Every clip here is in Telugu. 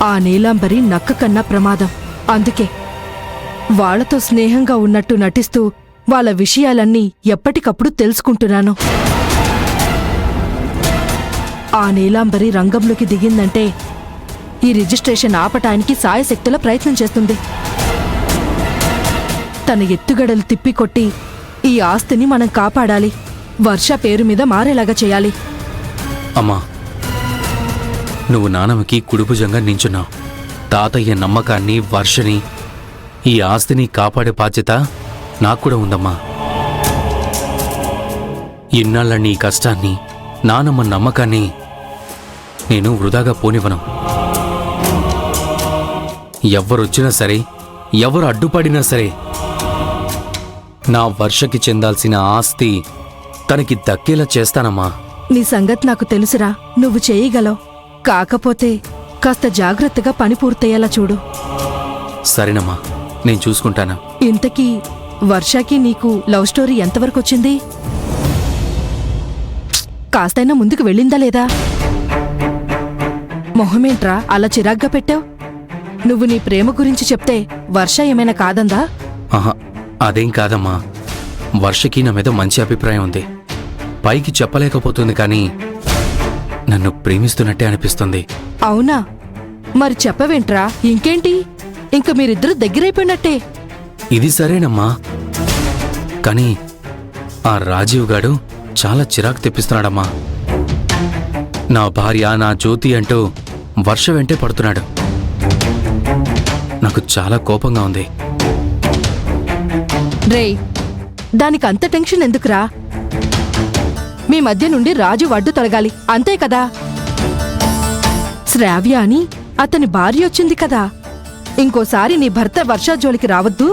ఆ నీలాంబరి నక్క కన్నా ప్రమాదం. అందుకే వాళ్లతో స్నేహంగా ఉన్నట్టు నటిస్తూ వాళ్ళ విషయాలన్నీ ఎప్పటికప్పుడు తెలుసుకుంటున్నాను. ఆ నీలాంబరి రంగంలోకి దిగిందంటే ఈ రిజిస్ట్రేషన్ ఆపటానికి సాయశక్తుల ప్రయత్నం చేస్తుంది. తన ఎత్తుగడలు తిప్పికొట్టి ఈ ఆస్తిని మనం కాపాడాలి. వర్ష పేరు మీద మారేలాగా చేయాలి. అమ్మా, నువ్వు నానమ్మకి కుడిభుజంగా నించున్నావు. తాతయ్య నమ్మకాన్ని, వర్షని, ఈ ఆస్తిని కాపాడే బాధ్యత నాక్కూడా ఉందమ్మా. ఇన్నాళ్ళ నీ కష్టాన్ని, నానమ్మ నమ్మకాన్ని నేను వృధాగా పోనివ్వను. ఎవ్వరొచ్చినా సరే, ఎవరు అడ్డుపడినా సరే, నా వర్షకి చెందాల్సిన ఆస్తి తనకి దక్కేలా చేస్తానమ్మా. నీ సంగతి నాకు తెలుసురా, నువ్వు చేయగలవు. కాకపోతే కాస్త జాగ్రత్తగా పని పూర్తయ్యేలా చూడు. సరేనమ్మా, నేను చూసుకుంటాను. ఇంతకీ వర్షకి నీకు లవ్ స్టోరీ ఎంతవరకొచ్చింది? కాస్తైనా ముందుకు వెళ్ళిందా లేదా? మొహమేంట్రా అలా చిరాగ్గా పెట్టావు? నువ్వు నీ ప్రేమ గురించి చెప్తే వర్ష ఏమైనా కాదందా? ఆహా, అదేం కాదమ్మా. వర్షకి నా మీద మంచి అభిప్రాయం ఉంది. పైకి చెప్పలేకపోతుంది, కానీ నన్ను ప్రేమిస్తున్నట్టే అనిపిస్తుంది. అవునా? మరి చెప్పవేంట్రా? ఇంకేంటి, ఇంక మీరిద్దరూ దగ్గరైపోయినట్టే. ఇది సరేనమ్మా, కానీ ఆ రాజీవ్ గాడు చాలా చిరాకు తెప్పిస్తున్నాడమ్మా. నా భార్య, నా జ్యోతి అంటూ వర్ష వెంటే పడుతున్నాడు. నాకు చాలా కోపంగా ఉంది. రేయ్, దానికంత టెన్షన్ ఎందుకురా? మీ మధ్య నుండి రాజు అడ్డు తొలగాలి, అంతే కదా? శ్రావ్య అని అతని భార్య వచ్చింది కదా, ఇంకోసారి నీ భర్త వర్ష జోలికి రావద్దు.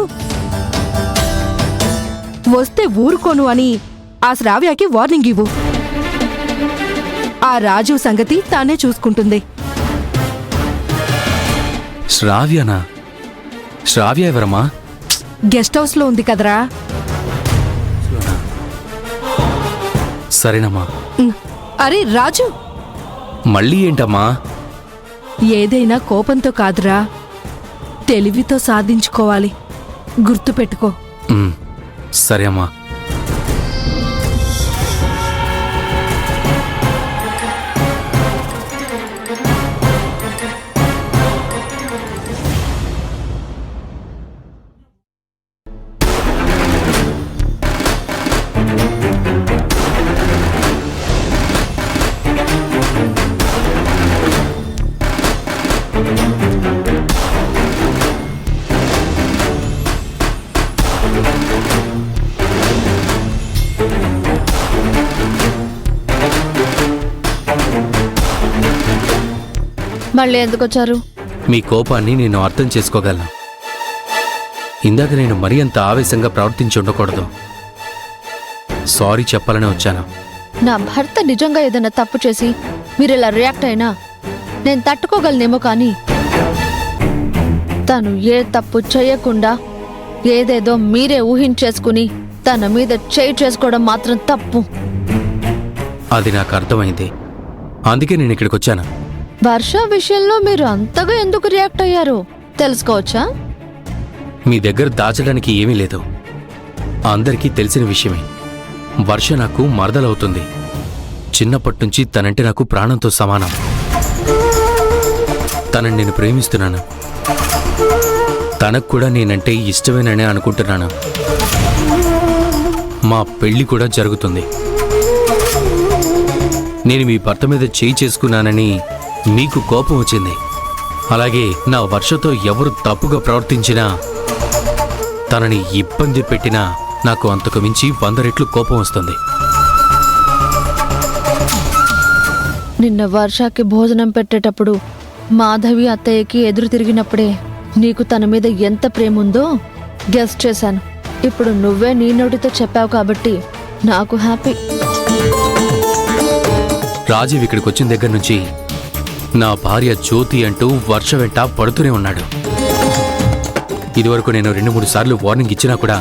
వస్తే ఊరుకోను అని ఆ శ్రావ్యకి వార్నింగ్ ఇవ్వు. ఆ రాజు సంగతి తానే చూసుకుంటుంది. శ్రావ్యనా? శ్రావ్య ఎవరమ్మా? గెస్ట్ హౌస్ లో ఉంది కదరా. సరేనమ్మా. అరే రాజు, మళ్ళీ ఏంటమ్మా? ఏదైనా కోపంతో కాదురా, తెలివితో సాధించుకోవాలి, గుర్తుపెట్టుకో. సరే అమ్మా. మళ్ళీ ఎందుకొచ్చారు? మీ కోపాన్ని నేను అర్థం చేసుకోగలను. ఇందాక నేను మరీ అంత ఆవేశంగా ప్రవర్తించి ఉండకూడదు. సారీ చెప్పాలని వచ్చాను. నా భర్త నిజంగా ఏదైనా తప్పు చేసి మీరిలా రియాక్ట్ అయినా నేను తట్టుకోగలనేమో, కానీ తను ఏ తప్పు చేయకుండా ఏదేదో మీరే ఊహించేసుకుని తన మీద చేయి చేసుకోవడం మాత్రం తప్పు. అది నాకు అర్థమైంది, అందుకే నేను ఇక్కడికి వచ్చాను. వర్ష విషయంలో మీరు అంతగా ఎందుకు రియాక్ట్ అయ్యారో తెలుసుకోవచ్చా? మీ దగ్గర దాచడానికి ఏమీ లేదు, అందరికీ తెలిసిన విషయమే. వర్ష నాకు మరదలవుతుంది. చిన్నప్పటినుంచి తనంటే నాకు ప్రాణంతో సమానం. తనని నేను ప్రేమిస్తున్నాను. తనకు కూడా నేనంటే ఇష్టమేననే అనుకుంటున్నాను. మా పెళ్లి కూడా జరుగుతుంది. నేను మీ భర్త మీద చేయి చేసుకున్నానని మీకు కోపం వచ్చింది. అలాగే నా వర్షతో ఎవరు తప్పుగా ప్రవర్తించినా, తనని ఇబ్బంది పెట్టినా నాకు అంతకు మించి 100 రెట్లు కోపం వస్తుంది. నిన్న వర్షాకి భోజనం పెట్టేటప్పుడు మాధవి అత్తయ్యకి ఎదురు తిరిగినప్పుడే నీకు తన మీద ఎంత ప్రేమ ఉందో గెస్ చేశాను. ఇప్పుడు నువ్వే నీ నోటితో చెప్పావు కాబట్టి నాకు హ్యాపీ. రాజీవ్ ఇక్కడికి వచ్చిన దగ్గర నుంచి నా భార్య జ్యోతి అంటూ వర్ష వెంట పడుతూనే ఉన్నాడు. ఇదివరకు నేను 2-3 సార్లు వార్నింగ్ ఇచ్చినా కూడా